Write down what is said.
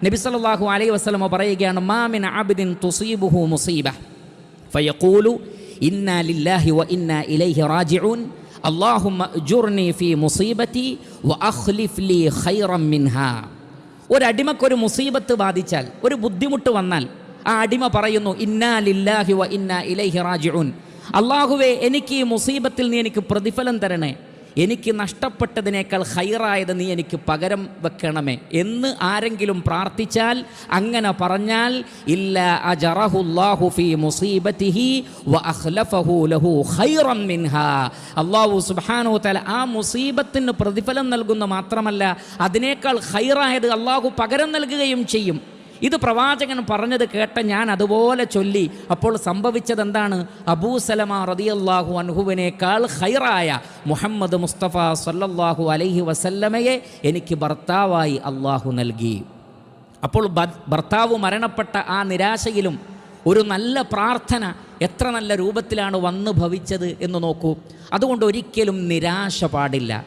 നബി സല്ലല്ലാഹു അലൈഹി വസല്ലം പറയുകയാണ്, മാ മിൻ അബ്ദിൻ തുസീബുഹു മുസീബ ഫയഖൂലു ഇന്നാ ലില്ലാഹി വ ഇന്നാ ഇലൈഹി റാജിഊൻ അല്ലാഹുമ്മ അജ്റുനി ഫീ മുസീബതി വ അഖ്ലിഫ് ലീ ഖൈറൻ മിൻഹാ. ഒരടിമക്കൊരു മുസീബത്ത് ബാധിച്ചാൽ, ഒരു ബുദ്ധിമുട്ട് വന്നാൽ, ആ അടിമ പറയുന്നു, ഇന്നാ ലില്ലാഹി വ ഇന്നാ ഇലൈഹി റാജിഊൻ, അല്ലാഹുവേ എനിക്ക് ഈ മുസീബത്തിൽ നീ എനിക്ക് പ്രതിഫലം തരണേ, എനിക്ക് നഷ്ടപ്പെട്ടതിനേക്കാൾ ഖൈറായത് നീ എനിക്ക് പകരം വെക്കണമേ എന്ന് ആരെങ്കിലും പ്രാർത്ഥിച്ചാൽ, അങ്ങനെ പറഞ്ഞാൽ, ഇല്ലാ അജറഹുല്ലാഹു ഫീ മുസീബതിഹി വ അഖ്ലഫഹു ലഹു ഖൈറൻ മിൻഹാ. അല്ലാഹു സുബ്ഹാനഹു വ തആല ആ മുസീബത്തിന് പ്രതിഫലം നൽകുന്ന മാത്രമല്ല, അതിനേക്കാൾ ഖൈറായത് അല്ലാഹു പകരം നൽകുകയും ചെയ്യും. ഇത് പ്രവാചകൻ പറഞ്ഞത് കേട്ട ഞാൻ അതുപോലെ ചൊല്ലി. അപ്പോൾ സംഭവിച്ചത് എന്താണ്? അബൂ സലമ റളിയല്ലാഹു അൻഹുവിനേക്കാൾ ഖൈറായ മുഹമ്മദ് മുസ്തഫ സല്ലല്ലാഹു അലൈഹി വസല്ലമയെ എനിക്ക് ഭർത്താവായി അള്ളാഹു നൽകി. അപ്പോൾ ഭർത്താവ് മരണപ്പെട്ട ആ നിരാശയിലും ഒരു നല്ല പ്രാർത്ഥന എത്ര നല്ല രൂപത്തിലാണ് വന്നു ഭവിച്ചത് എന്ന് നോക്കൂ. അതുകൊണ്ട് ഒരിക്കലും നിരാശ പാടില്ല.